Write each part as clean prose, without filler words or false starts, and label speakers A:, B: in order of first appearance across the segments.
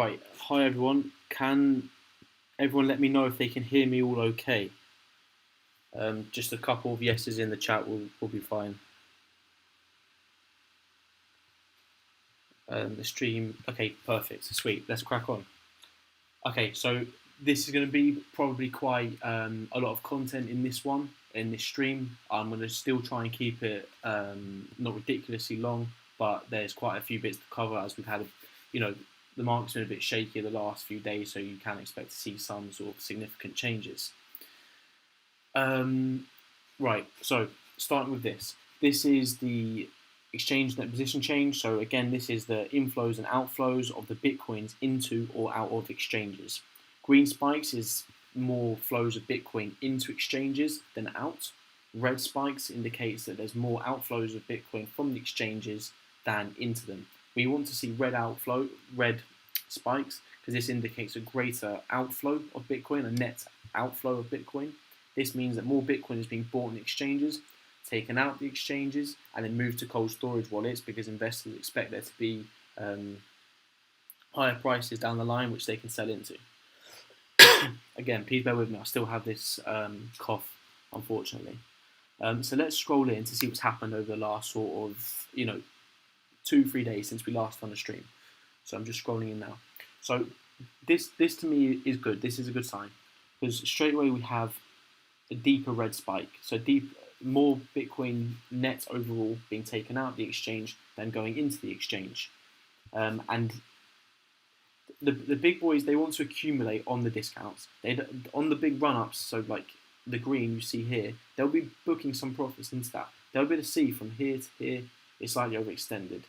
A: Right, hi everyone. Can everyone let me know if they can hear me all okay? Just a couple of yeses in the chat will be fine. The stream, okay, perfect, sweet. Let's crack on. Okay, so this is going to be probably quite a lot of content in this stream. I'm going to still try and keep it not ridiculously long, but there's quite a few bits to cover as we've had, the market's been a bit shaky the last few days, so you can expect to see some sort of significant changes. Right, so starting with this. This is the exchange net position change. So again, this is the inflows and outflows of the Bitcoins into or out of exchanges. Green spikes is more flows of Bitcoin into exchanges than out. Red spikes indicates that there's more outflows of Bitcoin from the exchanges than into them. We want to see red spikes, because this indicates a greater outflow of Bitcoin, a net outflow of Bitcoin. This means that more Bitcoin is being bought in exchanges, taken out the exchanges, and then moved to cold storage wallets, because investors expect there to be higher prices down the line which they can sell into. Again, please bear with me, I still have this cough, unfortunately. So let's scroll in to see what's happened over the last sort of 2-3 days since we last done the stream. So I'm just scrolling in now. So this to me is good. This is a good sign, because straight away we have a deeper red spike. So more Bitcoin net overall being taken out of the exchange than going into the exchange. And the big boys, they want to accumulate on the discounts. On the big run-ups, so like the green you see here, they'll be booking some profits into that. They'll be able to see from here to here, it's slightly overextended.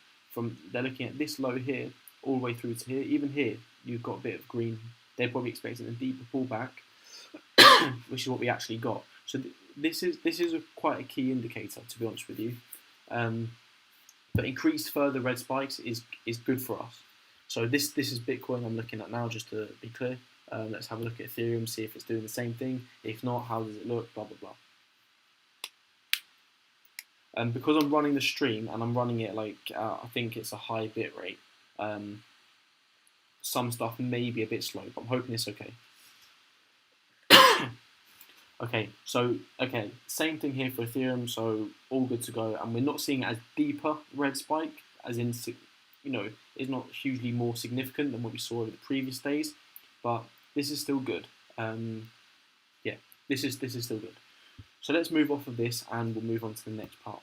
A: They're looking at this low here, all the way through to here. Even here, you've got a bit of green. They're probably expecting a deeper pullback, which is what we actually got. So this is quite a key indicator, to be honest with you. But increased further red spikes is good for us. So this is Bitcoin I'm looking at now, just to be clear. Let's have a look at Ethereum, see if it's doing the same thing. If not, how does it look? Blah, blah, blah. And because I'm running the stream and I'm running it like, I think it's a high bit rate, some stuff may be a bit slow, but I'm hoping it's okay. Okay, same thing here for Ethereum, so all good to go. And we're not seeing as deeper red spike, as in, it's not hugely more significant than what we saw over the previous days, but this is still good. Yeah, this is still good. So let's move off of this and we'll move on to the next part.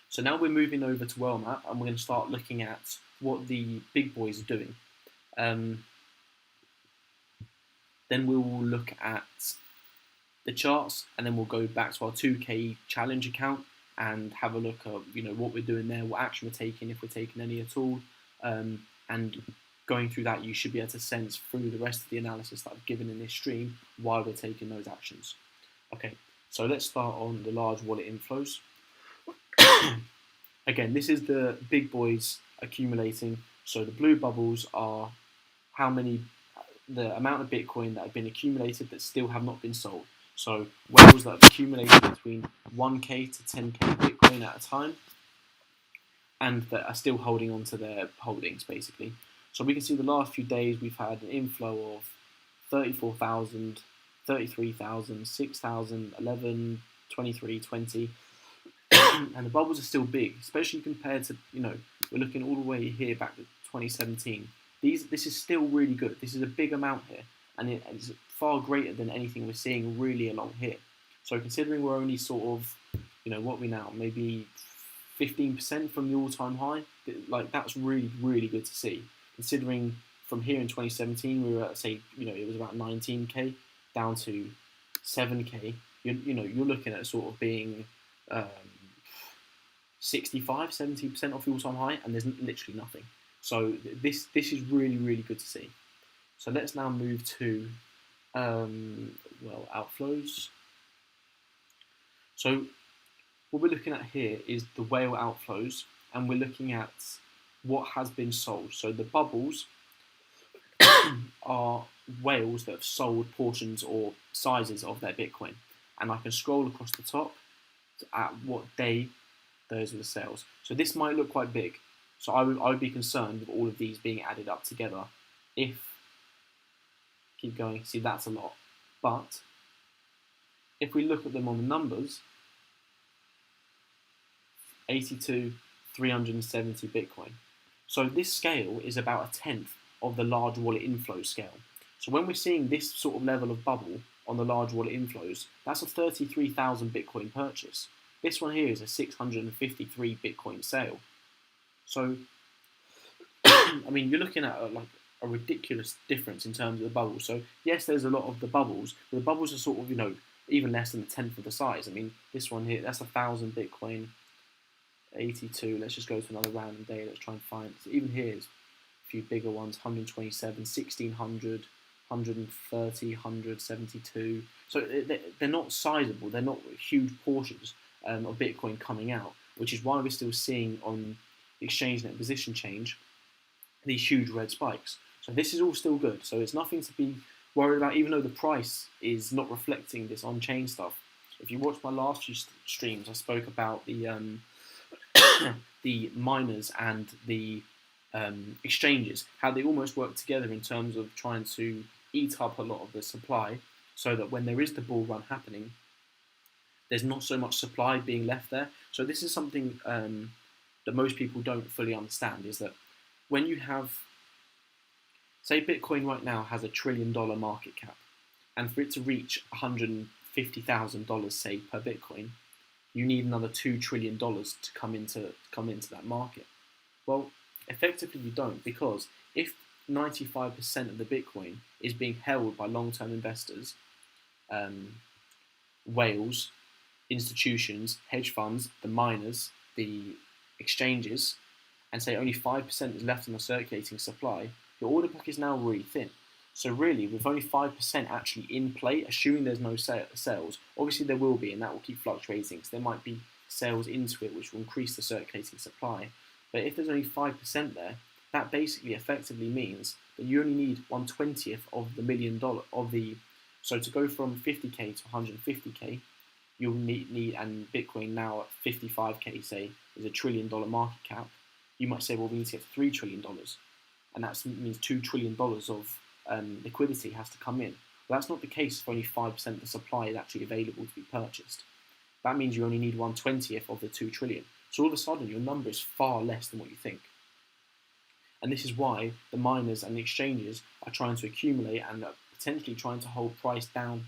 A: So now we're moving over to World Map and we're going to start looking at what the big boys are doing. Then we will look at the charts, and then we'll go back to our 2K challenge account and have a look at what we're doing there, what action we're taking, if we're taking any at all, and going through that, you should be able to sense through the rest of the analysis that I've given in this stream why we're taking those actions. Okay, so let's start on the large wallet inflows. Again, this is the big boys accumulating. So the blue bubbles are the amount of Bitcoin that have been accumulated that still have not been sold. So whales that have accumulated between 1K to 10K Bitcoin at a time, and that are still holding on to their holdings, basically. So we can see the last few days we've had an inflow of 34,000, 33,000, 6,000, 11, 23, 20, and the bubbles are still big, especially compared to, we're looking all the way here back to 2017. This is still really good. This is a big amount here, and it's far greater than anything we're seeing really along here. So considering we're only sort of, what are we now, maybe 15% from the all-time high, like that's really, really good to see. Considering from here in 2017, we were at, say, it was about 19K down to 7K. You're looking at sort of being 65, 70% off the all-time high, and there's literally nothing. So this is really, really good to see. So let's now move to outflows. So what we're looking at here is the whale outflows, and we're looking at what has been sold. So the bubbles are whales that have sold portions or sizes of their Bitcoin, and I can scroll across the top at what day those were the sales. So this might look quite big, So I would be concerned with all of these being added up together. Keep going, see that's a lot. But if we look at them on the numbers, 82, 370 Bitcoin. So this scale is about a tenth of the large wallet inflow scale. So when we're seeing this sort of level of bubble on the large wallet inflows, that's a 33,000 Bitcoin purchase. This one here is a 653 Bitcoin sale. So, I mean, you're looking at a ridiculous difference in terms of the bubbles. So yes, there's a lot of the bubbles, but the bubbles are sort of, even less than a tenth of the size. I mean, this one here, that's 1,000 Bitcoin, 82. Let's just go to another random day. Let's try and find. So even here's a few bigger ones: 127, 1,600, 130, 172. So they're not sizable. They're not huge portions of Bitcoin coming out, which is why we're still seeing on the exchange net position change these huge red spikes. So this is all still good. So it's nothing to be worried about, even though the price is not reflecting this on-chain stuff. If you watch my last few streams, I spoke about the the miners and the exchanges, how they almost work together in terms of trying to eat up a lot of the supply, so that when there is the bull run happening, there's not so much supply being left there. So this is something that most people don't fully understand, is that when you have, say Bitcoin right now has $1 trillion market cap, and for it to reach $150,000, say, per Bitcoin, you need another $2 trillion to come into that market. Well, effectively you don't, because if 95% of the Bitcoin is being held by long-term investors, whales, institutions, hedge funds, the miners, the exchanges, and say only 5% is left in the circulating supply, your order book is now really thin. So really, with only 5% actually in play, assuming there's no sales, obviously there will be, and that will keep fluctuating, because there might be sales into it which will increase the circulating supply. But if there's only 5% there, that basically effectively means that you only need 1/20th of the $1 million of the. So to go from 50k to 150k, you'll need, and Bitcoin now at 55k, say, is $1 trillion market cap. You might say, well, we need to get to $3 trillion, and that means $2 trillion of liquidity has to come in. Well, that's not the case if only 5% of the supply is actually available to be purchased. That means you only need 1/20th of the 2 trillion. So all of a sudden, your number is far less than what you think. And this is why the miners and the exchanges are trying to accumulate and are potentially trying to hold price down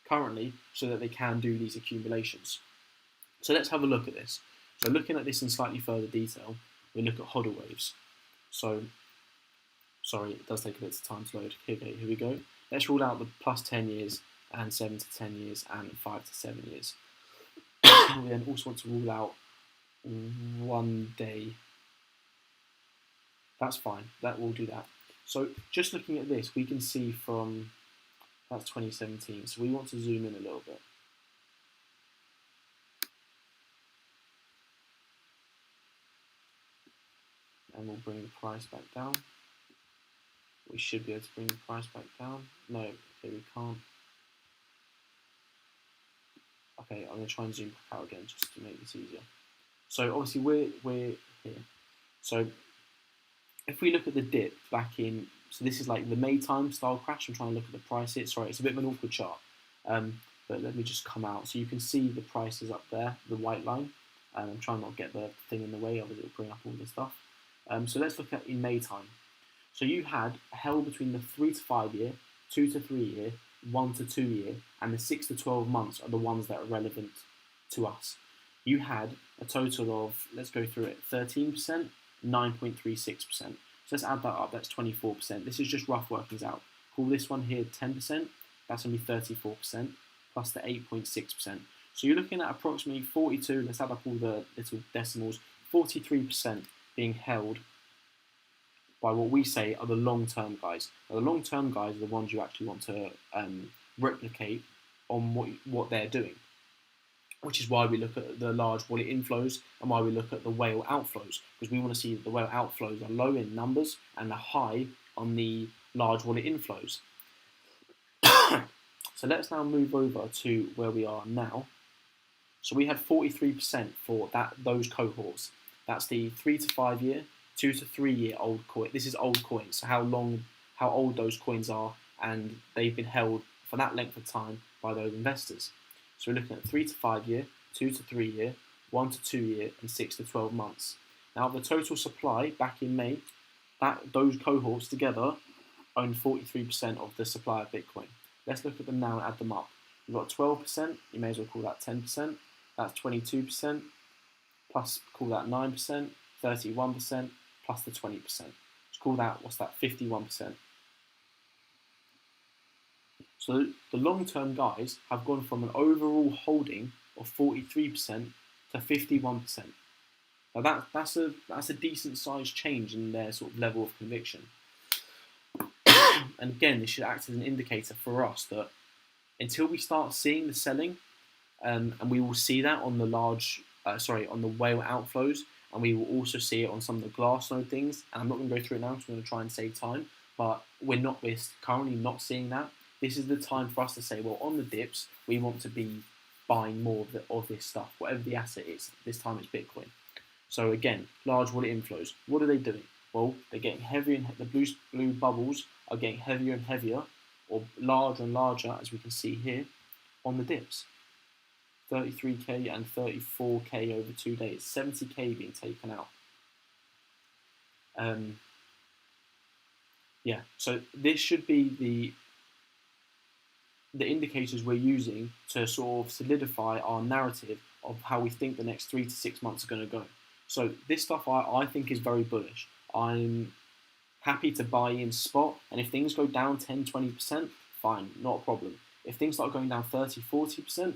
A: currently so that they can do these accumulations. So let's have a look at this. So looking at this in slightly further detail, we look at hodl waves. So, sorry, it does take a bit of time to load. Okay, here we go. Let's rule out the plus 10 years and 7 to 10 years and 5 to 7 years. We then also want to rule out 1 day. That's fine, that will do that. So just looking at this, we can see from, that's 2017, so we want to zoom in a little bit. And we'll bring the price back down. We should be able to bring the price back down. No, okay, we can't. Okay, I'm going to try and zoom back out again just to make this easier. So obviously we're here. So if we look at the dip back in, so this is like the Maytime style crash. I'm trying to look at the price here. Sorry, it's a bit of an awkward chart. But let me just come out. So you can see the prices up there, the white line. I'm trying not to get the thing in the way, otherwise it will bring up all this stuff. So let's look at in Maytime. So you had held between the 3 to 5 year, 2 to 3 year, 1 to 2 year, and the 6 to 12 months are the ones that are relevant to us. You had a total of, let's go through it, 13%, 9.36%. So let's add that up, that's 24%. This is just rough workings out. Call this one here 10%, that's going to be 34%, plus the 8.6%. So you're looking at approximately 42, let's add up all the little decimals, 43% being held by what we say are the long-term guys. Now, the long-term guys are the ones you actually want to replicate on what they're doing, which is why we look at the large wallet inflows and why we look at the whale outflows, because we want to see that the whale outflows are low in numbers and are high on the large wallet inflows. So let's now move over to where we are now. So we had 43% for those cohorts. That's the 3 to 5 year, 2 to 3 year old coin. This is old coins, so how old those coins are, and they've been held for that length of time by those investors. So we're looking at 3 to 5 year, 2 to 3 year, 1 to 2 year, and 6 to 12 months. Now the total supply back in May, those cohorts together own 43% of the supply of Bitcoin. Let's look at them now and add them up. You've got 12%, you may as well call that 10%, that's 22%, plus call that 9%, 31%, plus the 20%. Let's call that, what's that, 51%. So the long-term guys have gone from an overall holding of 43% to 51%. Now that's a decent sized change in their sort of level of conviction. And again, this should act as an indicator for us that until we start seeing the selling, and we will see that on the on the whale outflows, and we will also see it on some of the Glassnode things. And I'm not going to go through it now because I'm going to try and save time. But we're currently not seeing that. This is the time for us to say, well, on the dips, we want to be buying more of this stuff, whatever the asset is. This time it's Bitcoin. So again, large wallet inflows. What are they doing? Well, they're getting heavier, and the blue bubbles are getting heavier and heavier, or larger and larger, as we can see here, on the dips. 33k and 34k over 2 days. 70k being taken out. Yeah, so this should be the indicators we're using to sort of solidify our narrative of how we think the next 3 to 6 months are going to go. So this stuff I think is very bullish. I'm happy to buy in spot, and if things go down 10, 20%, fine, not a problem. If things start going down 30, 40%,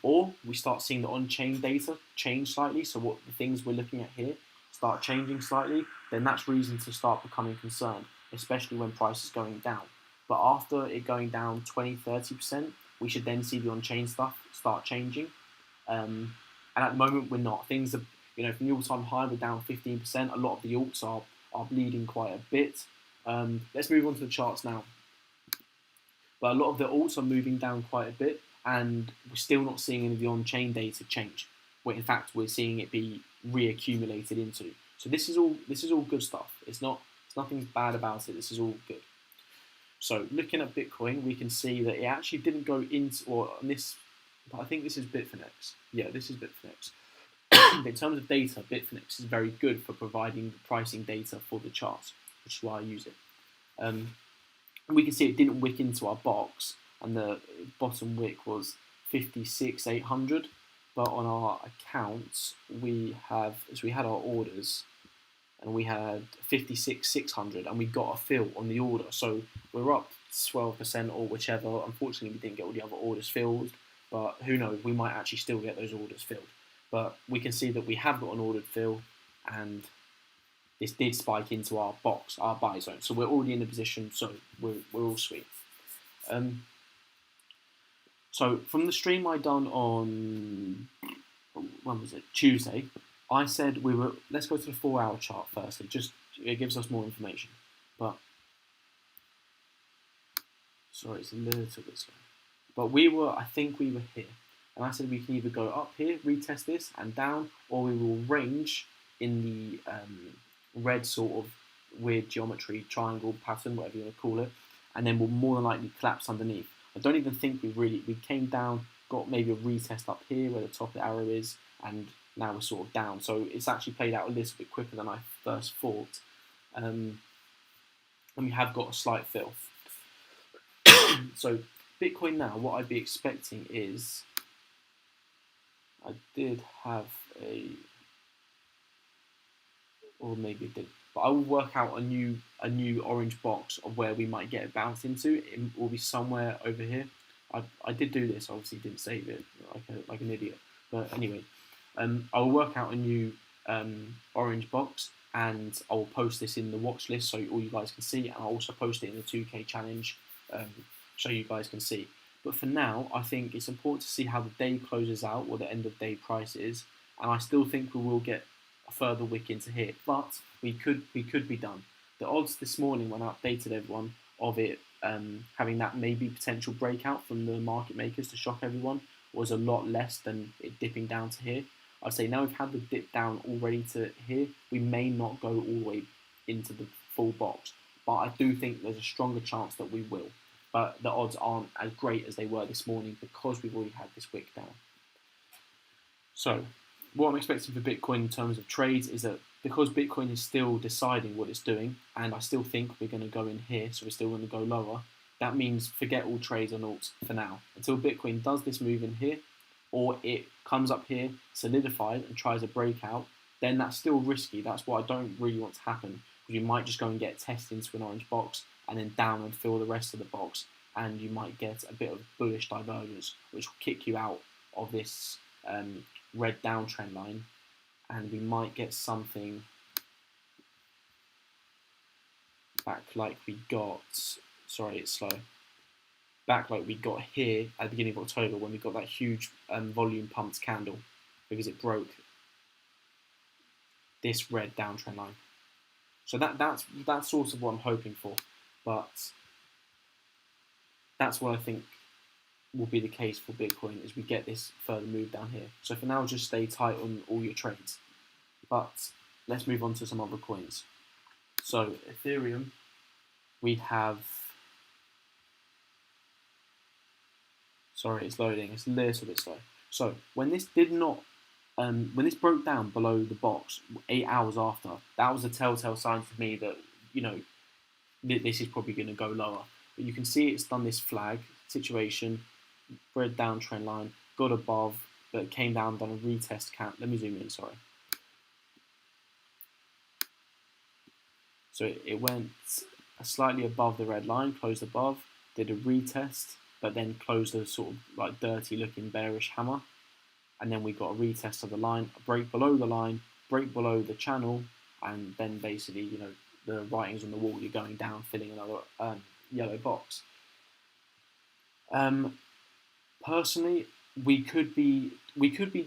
A: or we start seeing the on-chain data change slightly, so what the things we're looking at here start changing slightly, then that's reason to start becoming concerned, especially when price is going down. But after it going down 20, 30%, we should then see the on-chain stuff start changing. And at the moment, we're not. Things are, from the all-time high, we're down 15%. A lot of the alts are bleeding quite a bit. Let's move on to the charts now. But a lot of the alts are moving down quite a bit, and we're still not seeing any of the on-chain data change. Where in fact, we're seeing it be reaccumulated into. So this is all good stuff. It's nothing bad about it. This is all good. So looking at Bitcoin, we can see that it actually didn't go into, or on this, I think this is Bitfinex. Yeah, this is Bitfinex. In terms of data, Bitfinex is very good for providing the pricing data for the charts, which is why I use it. We can see it didn't wick into our box, and the bottom wick was 56,800. But on our accounts, we had our orders, and we had 56,600, and we got a fill on the order. So we're up 12% or whichever. Unfortunately, we didn't get all the other orders filled, but who knows? We might actually still get those orders filled. But we can see that we have got an ordered fill, and this did spike into our box, our buy zone. So we're already in a position, so we're all sweet. So from the stream I done on, when was it? Tuesday, I said let's go to the 4-hour chart firstly, just it gives us more information. But, sorry, it's a little bit slow. But I think we were here. And I said we can either go up here, retest this, and down, or we will range in the red sort of weird geometry, triangle pattern, whatever you want to call it, and then we'll more than likely collapse underneath. I don't even think we came down, got maybe a retest up here where the top of the arrow is, and now we're sort of down. So it's actually played out a little bit quicker than I first thought. And we have got a slight fill. So Bitcoin now, what I'd be expecting is, I did have or maybe it did, but I will work out a new orange box of where we might get it bounced into. It will be somewhere over here. I did do this, obviously didn't save it like an idiot. But anyway, I will work out a new orange box, and I will post this in the watch list so all you guys can see, and I'll also post it in the 2K challenge so you guys can see. But for now, I think it's important to see how the day closes out, or the end of day price is, and I still think we will get a further wick into here, but we could be done. The odds this morning when I updated everyone of it having that maybe potential breakout from the market makers to shock everyone was a lot less than it dipping down to here. I'd say now we've had the dip down already to here, we may not go all the way into the full box, but I do think there's a stronger chance that we will. But the odds aren't as great as they were this morning because we've already had this wick down. So what I'm expecting for Bitcoin in terms of trades is that because Bitcoin is still deciding what it's doing, and I still think we're going to go in here, so we're still going to go lower, that means forget all trades on alts for now. Until Bitcoin does this move in here, or it comes up here, solidifies, and tries a breakout, then that's still risky. That's what I don't really want to happen, because you might just go and get tested into an orange box, and then down and fill the rest of the box, and you might get a bit of bullish divergence, which will kick you out of this red downtrend line, and we might get something back like we got, sorry it's slow, back like we got here at the beginning of October when we got that huge volume pumped candle, because it broke this red downtrend line. So that's sort of what I'm hoping for, but that's what I think will be the case for Bitcoin, is we get this further move down here. So for now, just stay tight on all your trades. But let's move on to some other coins. So Ethereum, we have, sorry, it's loading, it's a little bit slow. So when this did not, when this broke down below the box 8 hours after, that was a telltale sign for me that, you know, this is probably going to go lower. But you can see it's done this flag situation, red downtrend line, got above, but it came down, done a retest count. Let me zoom in, sorry. So it went slightly above the red line, closed above, did a retest, but then closed a sort of like dirty looking bearish hammer. And then we got a retest of the line, a break below the line, break below the channel, and then basically, you know, the writings on the wall, you're going down, filling another yellow box. Personally, we could be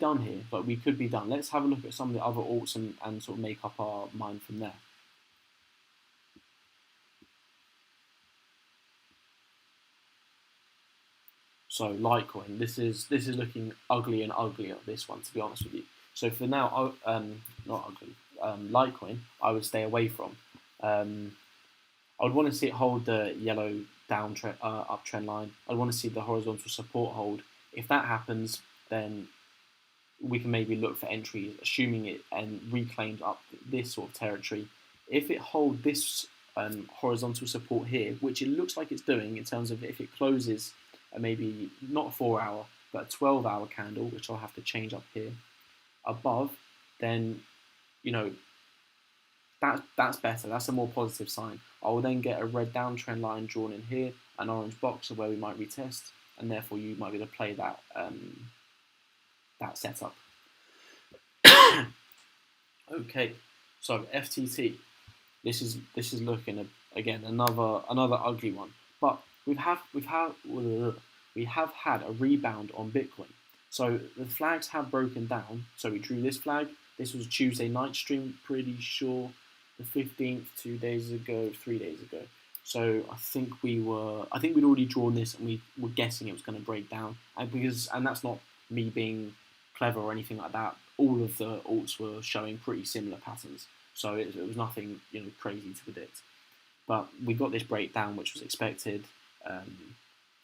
A: done here, but we could be done. Let's have a look at some of the other alts and sort of make up our mind from there. So Litecoin, this is looking ugly and uglier, this one, to be honest with you. So for now, not ugly, Litecoin, I would stay away from. I would want to see it hold the yellow uptrend line. I'd want to see the horizontal support hold. If that happens, then we can maybe look for entries, assuming it reclaims up this sort of territory. If it holds this horizontal support here, which it looks like it's doing in terms of if it closes maybe not a 4-hour, but a 12-hour candle, which I'll have to change up here, above, then, you know, that's better. That's a more positive sign. I will then get a red downtrend line drawn in here, an orange box of where we might retest, and therefore you might be able to play that that setup. Okay, so FTT. This is looking again another ugly one, but we have had a rebound on Bitcoin. So the flags have broken down. So we drew this flag. This was Tuesday night stream, pretty sure, the 15th, 2 days ago, 3 days ago. So I think we'd already drawn this, and we were guessing it was going to break down. And that's not me being clever or anything like that. All of the alts were showing pretty similar patterns. So it was nothing, you know, crazy to predict. But we got this breakdown, which was expected,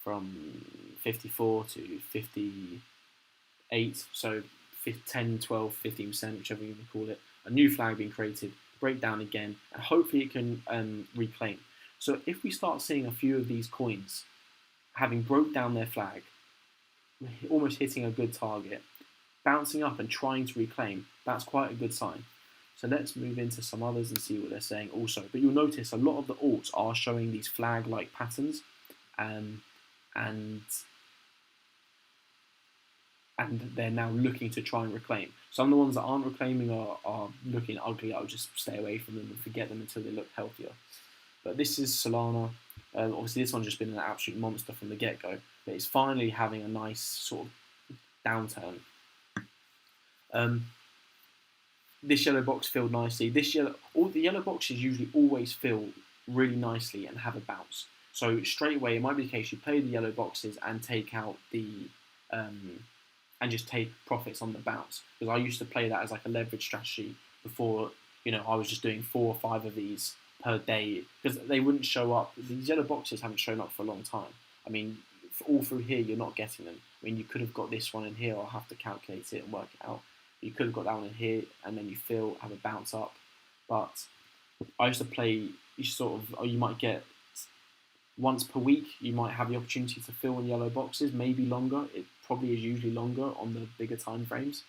A: from 54 to 58. So 10, 12, 15%, whichever you can call it. A new flag being created, break down again, and hopefully it can reclaim. So if we start seeing a few of these coins having broke down their flag, almost hitting a good target, bouncing up and trying to reclaim, that's quite a good sign. So let's move into some others and see what they're saying also. But you'll notice a lot of the alts are showing these flag-like patterns, and they're now looking to try and reclaim. Some of the ones that aren't reclaiming are looking ugly. I'll just stay away from them and forget them until they look healthier. But this is Solana. Obviously, this one's just been an absolute monster from the get-go, but it's finally having a nice sort of downturn. This yellow box filled nicely. All the yellow boxes usually always fill really nicely and have a bounce. So straight away, it might be the case you play the yellow boxes and take out the and just take profits on the bounce. Because I used to play that as like a leverage strategy before, I was just doing 4 or 5 of these per day, because they wouldn't show up. These yellow boxes haven't shown up for a long time. I mean, all through here, you're not getting them. I mean, you could have got this one in here. I'll have to calculate it and work it out. You could have got that one in here, and then you have a bounce up. But I used to play, you might get once per week, you might have the opportunity to fill in yellow boxes, maybe longer. It probably is usually longer on the bigger time frames.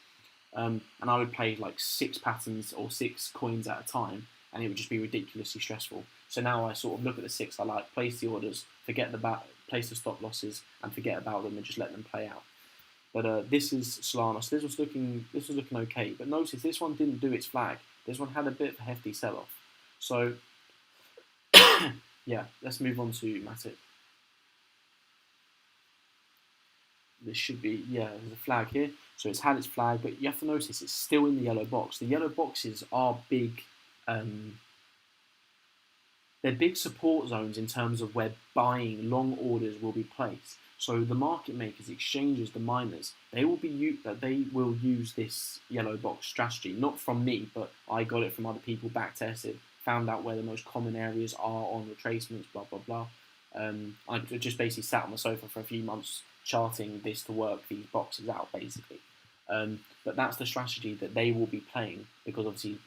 A: And I would play like 6 patterns or 6 coins at a time, and it would just be ridiculously stressful. So now I sort of look at the 6 I like, place the orders, place the stop losses, and forget about them and just let them play out. But this is Solana. So this was looking okay. But notice this one didn't do its flag. This one had a bit of a hefty sell-off. So yeah, let's move on to Matic. This should be, there's a flag here. So it's had its flag, but you have to notice it's still in the yellow box. The yellow boxes are big, they're big support zones in terms of where buying long orders will be placed. So the market makers, exchanges, the miners, they will use this yellow box strategy. Not from me, but I got it from other people, back tested, found out where the most common areas are on retracements, blah blah blah. I just basically sat on the sofa for a few months charting this to work these boxes out, basically. But that's the strategy that they will be playing, because obviously,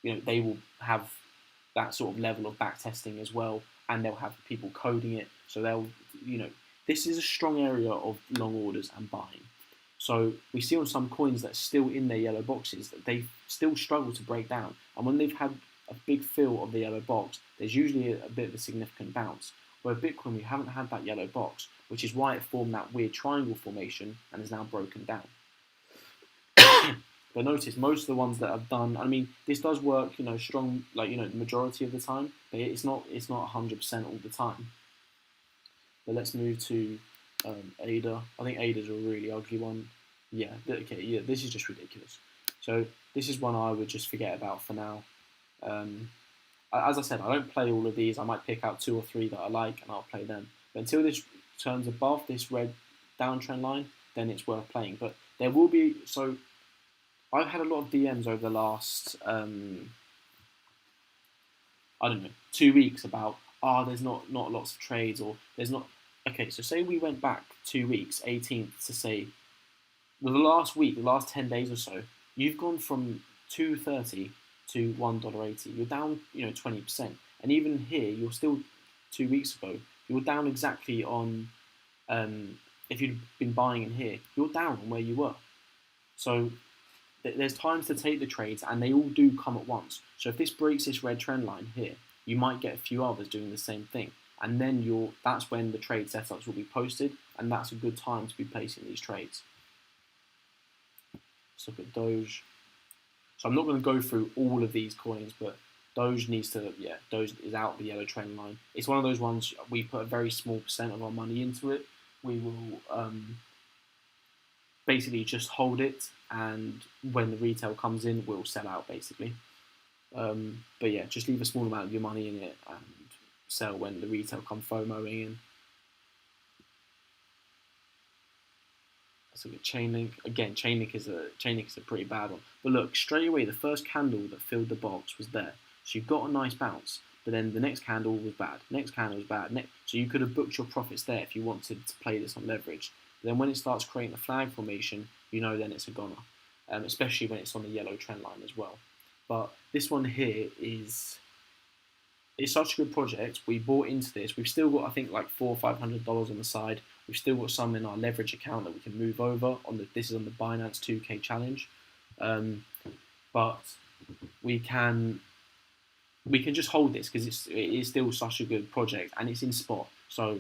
A: they will have that sort of level of back testing as well, and they'll have people coding it. So they'll, this is a strong area of long orders and buying. So we see on some coins that are still in their yellow boxes that they still struggle to break down. And when they've had a big fill of the yellow box, there's usually a bit of a significant bounce. Where Bitcoin, we haven't had that yellow box, which is why it formed that weird triangle formation and is now broken down. But notice most of the ones that have done, I mean, this does work, strong, the majority of the time, but it's not 100% all the time. But let's move to ADA. I think ADA's a really ugly one. Yeah, okay, yeah, this is just ridiculous. So this is one I would just forget about for now. As I said, I don't play all of these. I might pick out 2 or 3 that I like and I'll play them. But until this turns above this red downtrend line, then it's worth playing. But there will be, so I've had a lot of DMs over the last, 2 weeks about, there's not lots of trades, or there's not. Okay, so say we went back 2 weeks, 18th, to say, the last week, the last 10 days or so, you've gone from $2.30 to $1.80. You're down, 20%. And even here, you're still 2 weeks ago, you were down exactly on, if you'd been buying in here, you're down on where you were. So there's times to take the trades, and they all do come at once. So if this breaks this red trend line here, you might get a few others doing the same thing. And then that's when the trade setups will be posted, and that's a good time to be placing these trades. Let's look at Doge. So I'm not going to go through all of these coins, but Doge Doge is out the yellow trend line. It's one of those ones we put a very small percent of our money into it. We will basically just hold it, and when the retail comes in, we'll sell out, basically. But yeah, just leave a small amount of your money in it and sell when the retail come FOMOing in. Let's look at Chainlink. Again, Chainlink is a pretty bad one. But look, straight away, the first candle that filled the box was there. So you got a nice bounce, but then the next candle was bad. Next candle was bad. So you could have booked your profits there if you wanted to play this on leverage. But then when it starts creating a flag formation, then it's a goner, especially when it's on the yellow trend line as well. But this one here it's such a good project. We bought into this. We've still got, I think, like $400 or $500 on the side. We've still got some in our leverage account that we can move over. This is on the Binance 2K challenge, but we can just hold this because it is still such a good project, and it's in spot. So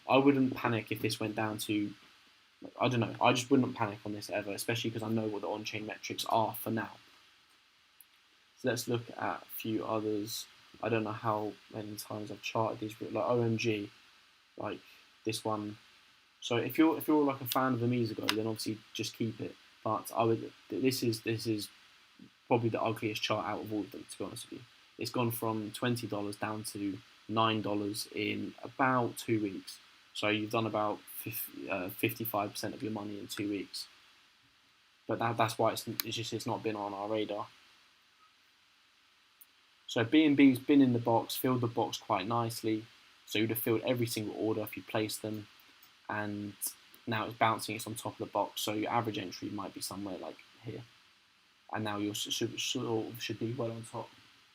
A: I wouldn't panic if this went down to, I don't know. I just wouldn't panic on this ever, especially because I know what the on-chain metrics are for now. So let's look at a few others. I don't know how many times I've charted these, but like OMG, like this one. So if you're like a fan of Amizago, then obviously just keep it. But this is probably the ugliest chart out of all of them, to be honest with you. It's gone from $20 down to $9 in about 2 weeks. So you've done about 55% of your money in 2 weeks. But that's why it's not been on our radar. So B&B's been in the box, filled the box quite nicely. So you'd have filled every single order if you placed them, and now it's bouncing. It's on top of the box, so your average entry might be somewhere like here, and now you should be well on top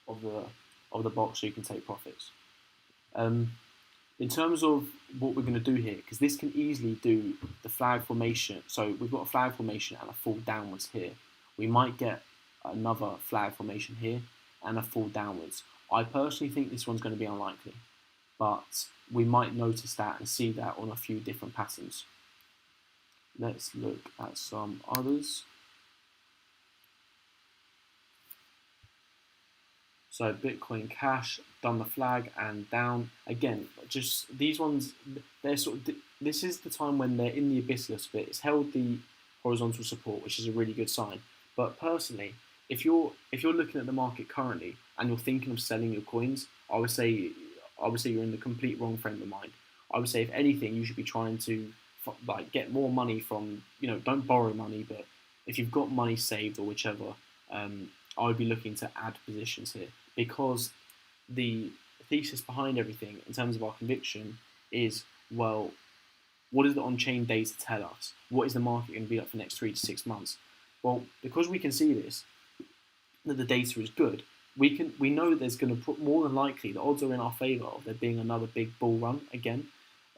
A: of the box, so you can take profits. In terms of what we're going to do here, because this can easily do the flag formation. So we've got a flag formation and a fall downwards here. We might get another flag formation here and a fall downwards. I personally think this one's going to be unlikely, but we might notice that and see that on a few different patterns. Let's look at some others. So Bitcoin Cash, done the flag and down. Again, just these ones, they're this is the time when they're in the abyss a little bit. It's held the horizontal support, which is a really good sign. But personally, if you're looking at the market currently and you're thinking of selling your coins, I would say you're in the complete wrong frame of mind. I would say, if anything, you should be trying to get more money from, don't borrow money, but if you've got money saved or whichever, I would be looking to add positions here, because the thesis behind everything in terms of our conviction is, well, what is the on-chain data tell us? What is the market going to be like for the next 3 to 6 months? Well, because we can see this, that the data is good, we know that there's going to put, more than likely, the odds are in our favour of there being another big bull run again,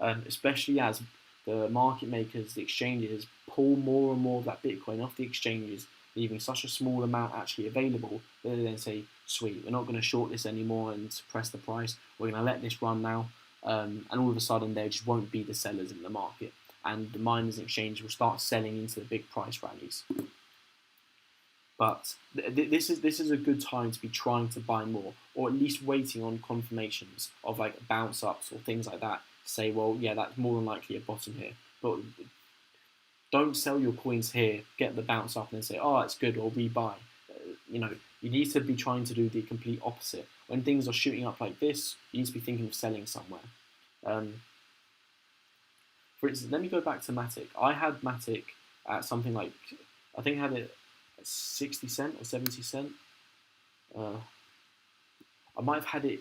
A: especially as the market makers, the exchanges, pull more and more of that Bitcoin off the exchanges, leaving such a small amount actually available, that they then say, sweet, we're not going to short this anymore and suppress the price, we're going to let this run now, and all of a sudden there just won't be the sellers in the market, and the miners and exchanges will start selling into the big price rallies. But this is a good time to be trying to buy more, or at least waiting on confirmations of like bounce ups or things like that, to say, well, yeah, that's more than likely a bottom here. But don't sell your coins here, get the bounce up and then say, oh, it's good, or rebuy. You need to be trying to do the complete opposite. When things are shooting up like this, you need to be thinking of selling somewhere. For instance, let me go back to Matic. I had Matic at something like, I think I had it at 60 cent or 70 cent. I might have had it,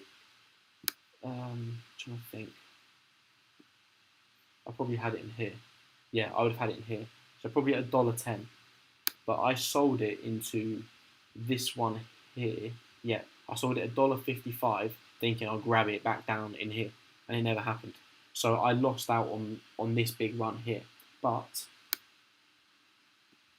A: trying to think. I probably had it in here. Yeah, I would have had it in here. So probably at $1.10. But I sold it into this one here. Yeah, I sold it at $1.55, thinking I'll grab it back down in here, and it never happened. So I lost out on this big run here. But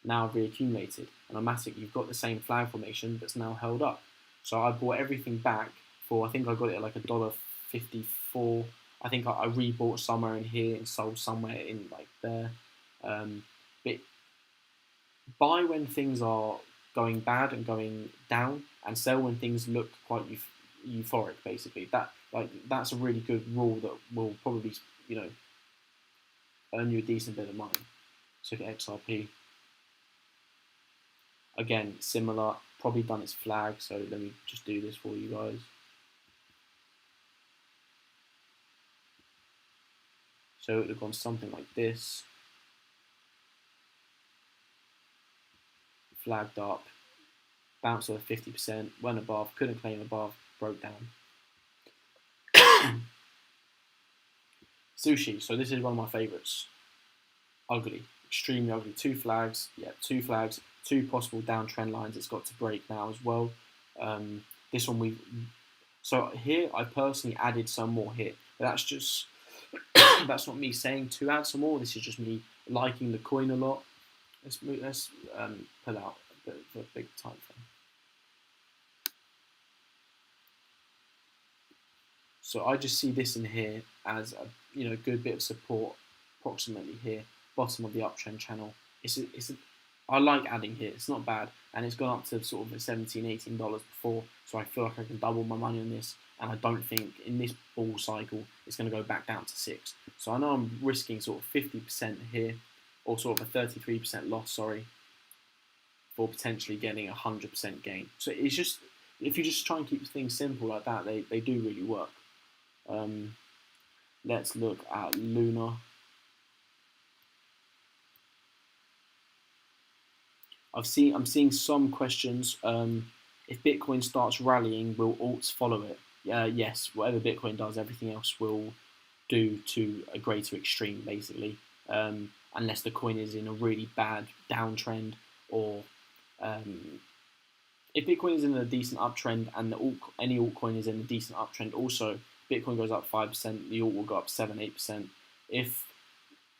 A: now I've reaccumulated, and on Matic you've got the same flag formation that's now held up. So I bought everything back for, I think I got it at like $1.54. I think I rebought somewhere in here and sold somewhere in like there. But buy when things are going bad and going down, and sell when things look quite euphoric. Basically, that's a really good rule that will probably earn you a decent bit of money. So for XRP, again similar, probably done its flag. So let me just do this for you guys. So it would have gone something like this. Flagged up, bounced over 50%, went above, couldn't claim above, broke down. Sushi, so this is one of my favorites. Ugly, extremely ugly. 2 flags, yeah, 2 flags, 2 possible downtrend lines. It's got to break now as well. This one so here I personally added some more here, but that's just that's not me saying to add some more. This is just me liking the coin a lot. Let's pull out the big time frame. So I just see this in here as a good bit of support, approximately here, bottom of the uptrend channel. I like adding here. It's not bad, and it's gone up to sort of the $17, $18 before. So I feel like I can double my money on this, and I don't think in this bull cycle it's going to go back down to 6. So I know I'm risking sort of 50% here, or sort of a 33% loss, sorry, for potentially getting 100% gain. So it's just, if you just try and keep things simple like that, they do really work. Let's look at Luna. I'm seeing some questions. If Bitcoin starts rallying, will alts follow it? Yes, whatever Bitcoin does, everything else will do to a greater extreme, basically. Unless the coin is in a really bad downtrend, or if Bitcoin is in a decent uptrend and any altcoin is in a decent uptrend, also Bitcoin goes up 5%, the alt will go up 7-8%. If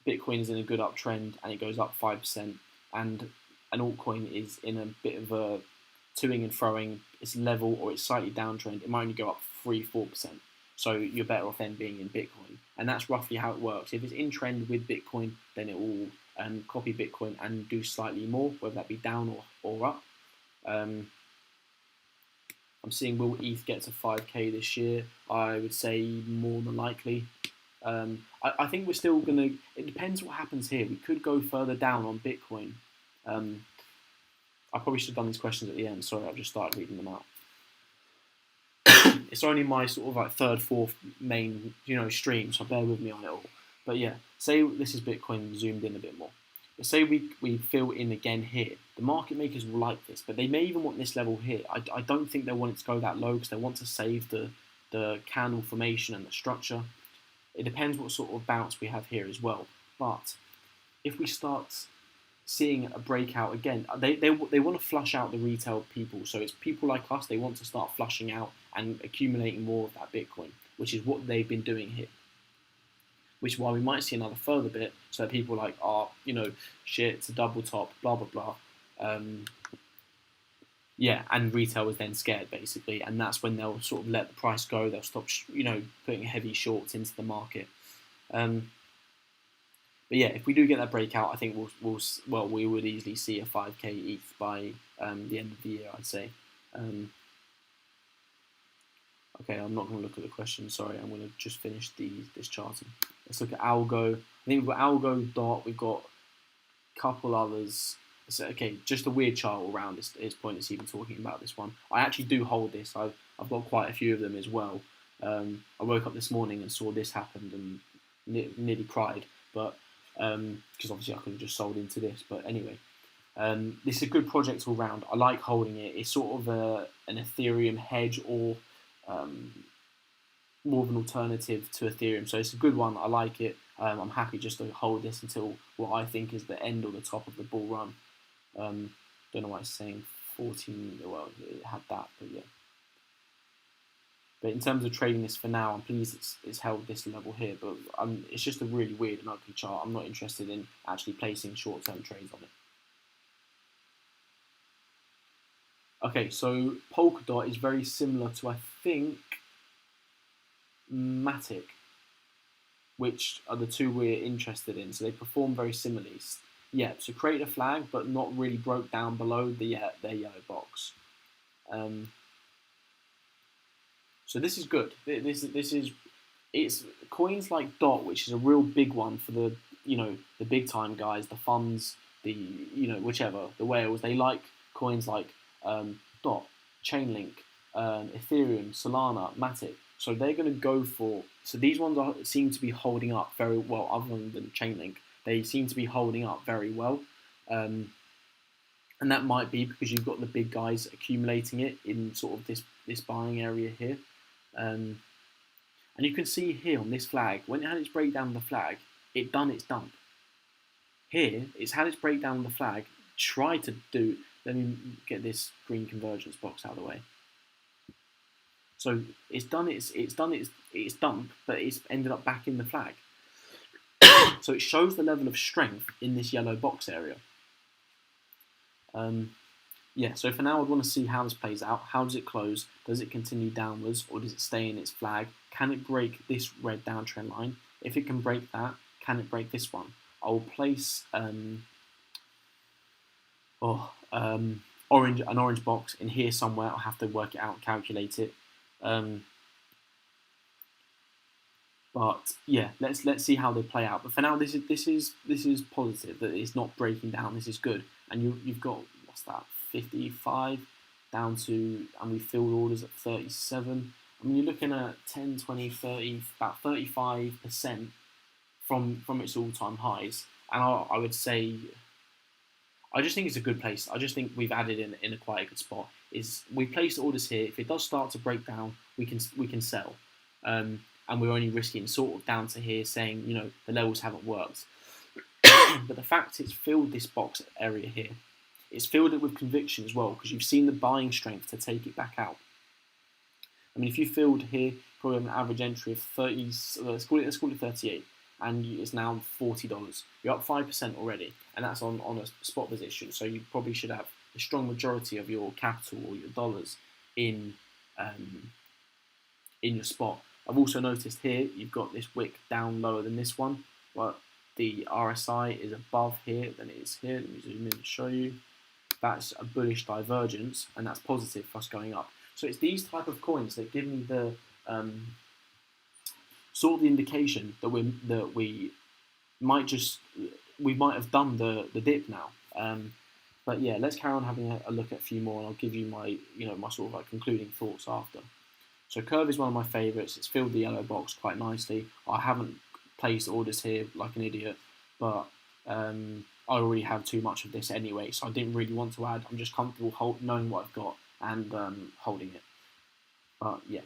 A: Bitcoin is in a good uptrend and it goes up 5%, and an altcoin is in a bit of a toing and froing, it's level or it's slightly downtrend, it might only go up 3-4%. So you're better off then being in Bitcoin, and that's roughly how it works. If it's in trend with Bitcoin, then it will copy Bitcoin and do slightly more, whether that be down or up. I'm seeing, will ETH get to 5k this year? I would say more than likely. I think we're still going to, it depends what happens here. We could go further down on Bitcoin. I probably should have done these questions at the end. Sorry, I've just started reading them out. It's only my sort of like third, fourth main, stream, so bear with me on it all. But yeah, say this is Bitcoin zoomed in a bit more. But say we fill in again here. The market makers will like this, but they may even want this level here. I don't think they want it to go that low because they want to save the candle formation and the structure. It depends what sort of bounce we have here as well. But if we start seeing a breakout again, they want to flush out the retail people. So it's people like us, they want to start flushing out and accumulating more of that Bitcoin, which is what they've been doing here. Which is why we might see another further bit, so that people are like, shit, it's a double top, blah, blah, blah. Yeah, and retail is then scared, basically, and that's when they'll sort of let the price go. They'll stop, putting heavy shorts into the market. But yeah, if we do get that breakout, I think we would easily see a 5k ETH by the end of the year, I'd say. Okay, I'm not going to look at the question. Sorry, I'm going to just finish this charting. Let's look at Algo. I think we've got Algo, Dot. We've got a couple others. So, okay, just a weird chart all around. It's pointless even talking about this one. I actually do hold this. I've got quite a few of them as well. I woke up this morning and saw this happen and nearly cried. But because obviously I could have just sold into this. But anyway, this is a good project all round. I like holding it. It's sort of an Ethereum hedge, or more of an alternative to Ethereum. So it's a good one. I like it. I'm happy just to hold this until what I think is the end or the top of the bull run. Don't know why it's saying 14. Well, it had that, but yeah. But in terms of trading this for now, I'm pleased it's held this level here. But it's just a really weird and ugly chart. I'm not interested in actually placing short-term trades on it. Okay, so Polkadot is very similar to, I think, Matic, which are the two we're interested in. So they perform very similarly. Yeah, so create a flag, but not really broke down below their yellow box. So this is good. It's coins like Dot, which is a real big one for the big time guys, the funds, whichever, the whales. They like coins like Dot, Chainlink, Ethereum, Solana, Matic. So they're going to go for. So these ones seem to be holding up very well, other than Chainlink. They seem to be holding up very well, and that might be because you've got the big guys accumulating it in sort of this buying area here, and you can see here on this flag, when it had its breakdown of the flag, it done its dump. Here, it's had its breakdown of the flag. Try to do. Let me get this green convergence box out of the way. So it's done its dump, but it's ended up back in the flag. So it shows the level of strength in this yellow box area. Yeah, so for now I'd want to see how this plays out. How does it close? Does it continue downwards, or does it stay in its flag? Can it break this red downtrend line? If it can break that, can it break this one? I will place an orange box in here somewhere. I'll have to work it out and calculate it. But yeah, let's see how they play out. But for now, this is positive that it's not breaking down. This is good, and you've got, what's that, 55 down to, and we filled orders at 37. I mean, you're looking at 10, 20, 30, about 35% from its all-time highs. And I would say, I just think it's a good place. I just think we've added in a quite a good spot. Is we placed orders here. If it does start to break down, we can sell, and we're only risking sort of down to here, saying the levels haven't worked. But the fact it's filled this box area here, it's filled it with conviction as well, because you've seen the buying strength to take it back out. I mean, if you filled here, probably an average entry of 30, let's call it 38, and it's now $40. You're up 5% already, and that's on a spot position. So you probably should have a strong majority of your capital or your dollars in your spot. I've also noticed here you've got this wick down lower than this one, but the RSI is above here than it is here. Let me zoom in and show you. That's a bullish divergence, and that's positive for us going up. So it's these type of coins that give me the sort of the indication that we might have done the dip now. But yeah, let's carry on having a look at a few more, and I'll give you my my sort of like concluding thoughts after. So Curve is one of my favourites. It's filled the yellow box quite nicely. I haven't placed orders here like an idiot, but I already have too much of this anyway, so I didn't really want to add. I'm just comfortable knowing what I've got and holding it. But yeah.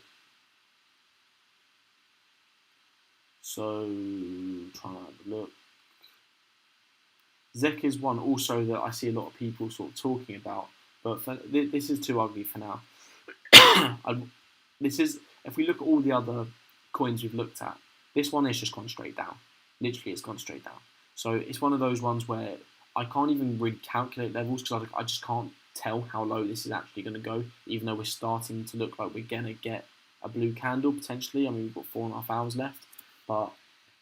A: So trying to have a look. ZEC is one also that I see a lot of people sort of talking about, but this is too ugly for now. If we look at all the other coins we've looked at, this one has just gone straight down. Literally, it's gone straight down. So it's one of those ones where I can't even really calculate levels, because I just can't tell how low this is actually going to go, even though we're starting to look like we're going to get a blue candle potentially. I mean, we've got 4.5 hours left, but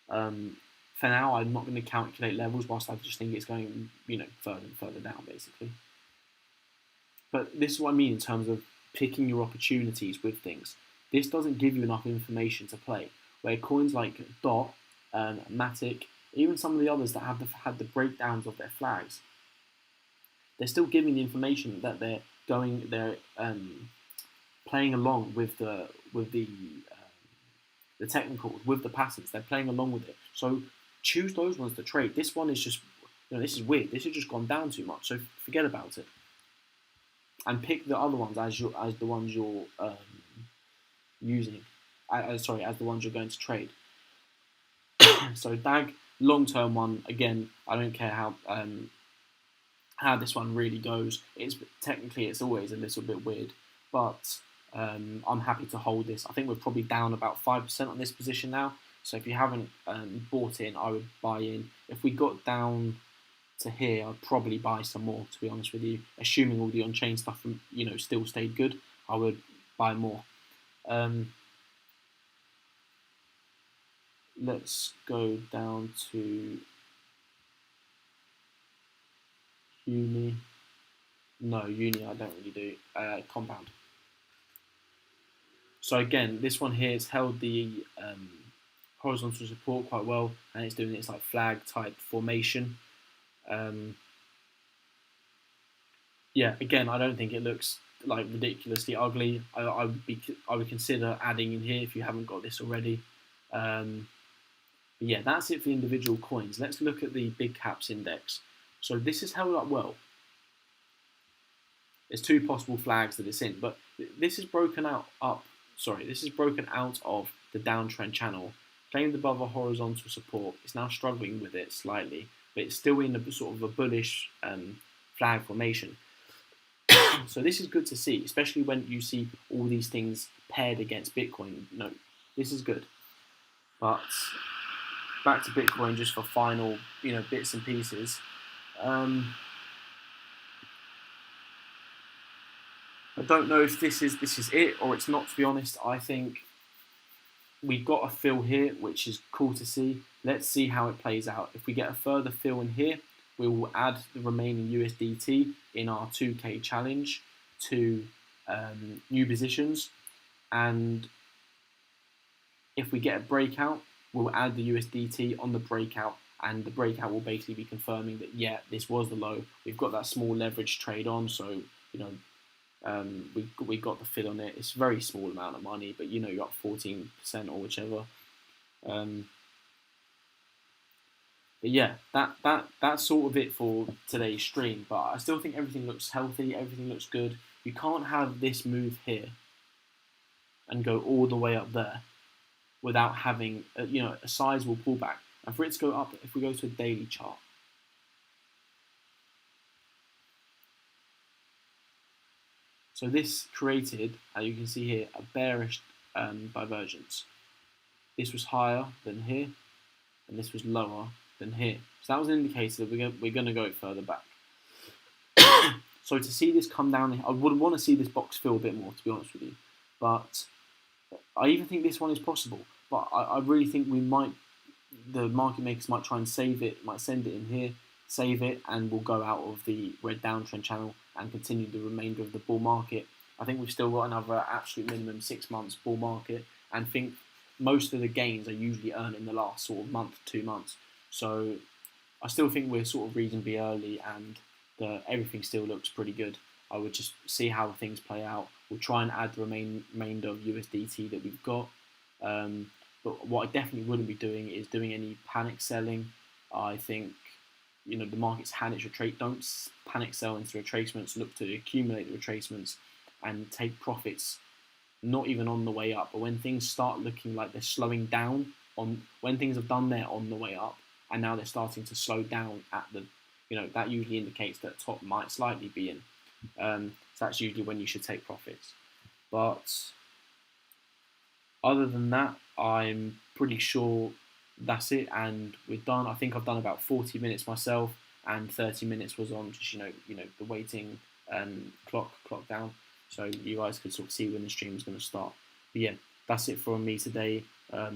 A: for now, I'm not going to calculate levels, whilst I just think it's going, further and further down, basically. But this is what I mean in terms of picking your opportunities with things. This doesn't give you enough information to play, where coins like DOT, Matic, even some of the others that have had the breakdowns of their flags, they're still giving the information that they're playing along with the technicals, with the patterns. They're playing along with it. So choose those ones to trade. This one is just, this is weird. This has just gone down too much. So forget about it, and pick the other ones as the ones you're using. As the ones you're going to trade. So DAG, long-term one, again, I don't care how this one really goes. It's always a little bit weird, but I'm happy to hold this. I think we're probably down about 5% on this position now. So if you haven't bought in, I would buy in. If we got down to here, I'd probably buy some more, to be honest with you. Assuming all the on-chain stuff, still stayed good, I would buy more. Let's go down to Uni. No, Uni I don't really do. Compound. So again, this one here, it's held the horizontal support quite well, and it's doing its like flag type formation. Yeah, again, I don't think it looks like ridiculously ugly. I would consider adding in here if you haven't got this already. But yeah, that's it for the individual coins. Let's look at the big caps index. So this is held up well. There's two possible flags that it's in, but this is broken out of the downtrend channel, claimed above a horizontal support. It's now struggling with it slightly, but it's still in a sort of a bullish flag formation. So this is good to see, especially when you see all these things paired against Bitcoin. No, this is good. But back to Bitcoin just for final, bits and pieces. I don't know if this is it or it's not, to be honest. I think we got a fill here, which is cool to see. Let's see how it plays out. If we get a further fill in here, we will add the remaining USDT in our 2K challenge to new positions. And if we get a breakout, we'll add the USDT on the breakout, and the breakout will basically be confirming that, yeah, this was the low. We've got that small leverage trade on, so, we got the fill on it. It's a very small amount of money, but, you're up 14% or whichever. But yeah, that's sort of it for today's stream. But I still think everything looks healthy, everything looks good. You can't have this move here and go all the way up there without having a sizable pullback. And for it to go up, if we go to a daily chart, so this created, as you can see here, a bearish divergence. This was higher than here, and this was lower than here. So that was an indicator that we're going to go further back. So to see this come down, I would want to see this box fill a bit more, to be honest with you. But I even think this one is possible. But I really think the market makers might try and save it, might send it in here, save it, and we'll go out of the red downtrend channel and continue the remainder of the bull market. I think we've still got another absolute minimum 6 months bull market, and think most of the gains are usually earned in the last sort of month, 2 months. So I still think we're sort of reasonably early, and everything still looks pretty good. I would just see how things play out. We'll try and add the remainder of USDT that we've got. But what I definitely wouldn't be doing is doing any panic selling. I think the market's had its retrace. Don't panic sell into retracements. Look to accumulate the retracements and take profits. Not even on the way up, but when things start looking like they're slowing down, when things have done their on the way up, and now they're starting to slow down at the, that usually indicates that top might slightly be in. So that's usually when you should take profits. But other than that, I'm pretty sure that's it, and we're done. I think I've done about 40 minutes myself, and 30 minutes was on just the waiting clock down, so you guys could sort of see when the stream is going to start. But yeah, that's it from me today.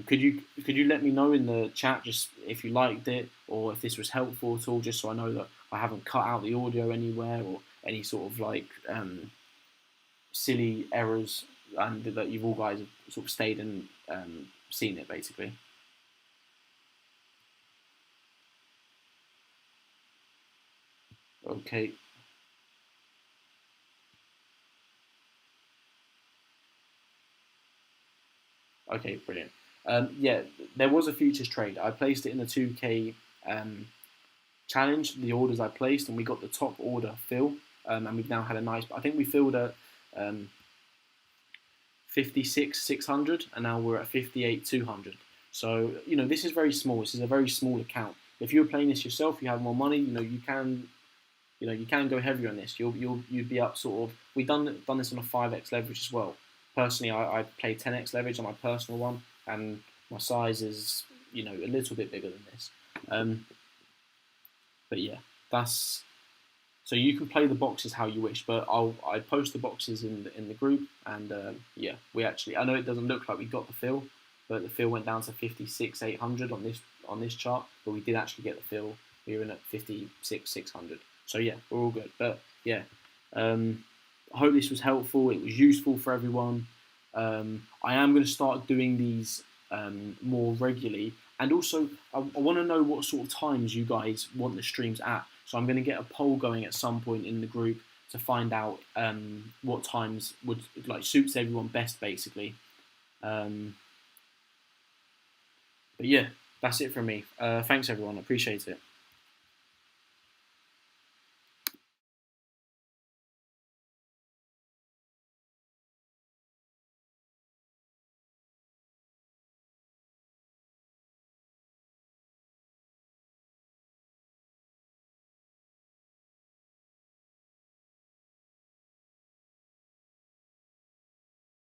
A: Could you let me know in the chat just if you liked it or if this was helpful at all, just so I know that I haven't cut out the audio anywhere or any sort of like silly errors, and that you all guys have sort of stayed and seen it basically. Okay. Okay, brilliant. Yeah, there was a futures trade. I placed it in the 2K challenge, the orders I placed, and we got the top order fill. And we've now had a nice, I think we filled at 56,600, and now we're at 58,200. So, this is very small. This is a very small account. If you were playing this yourself, you have more money, you can go heavier on this. You'd be up sort of. We've done this on a 5x leverage as well. Personally, I played 10x leverage on my personal one, and my size is a little bit bigger than this. But yeah, that's. So you can play the boxes how you wish, but I post the boxes in the group, and yeah, I know it doesn't look like we got the fill, but the fill went down to 56,800 on this chart, but we did actually get the fill. We were in at 56,600. So yeah, we're all good. But yeah, I hope this was helpful. It was useful for everyone. I am going to start doing these more regularly, and also I want to know what sort of times you guys want the streams at. So I'm going to get a poll going at some point in the group to find out what times would suits everyone best, basically. But yeah, that's it from me. Thanks everyone, I appreciate it.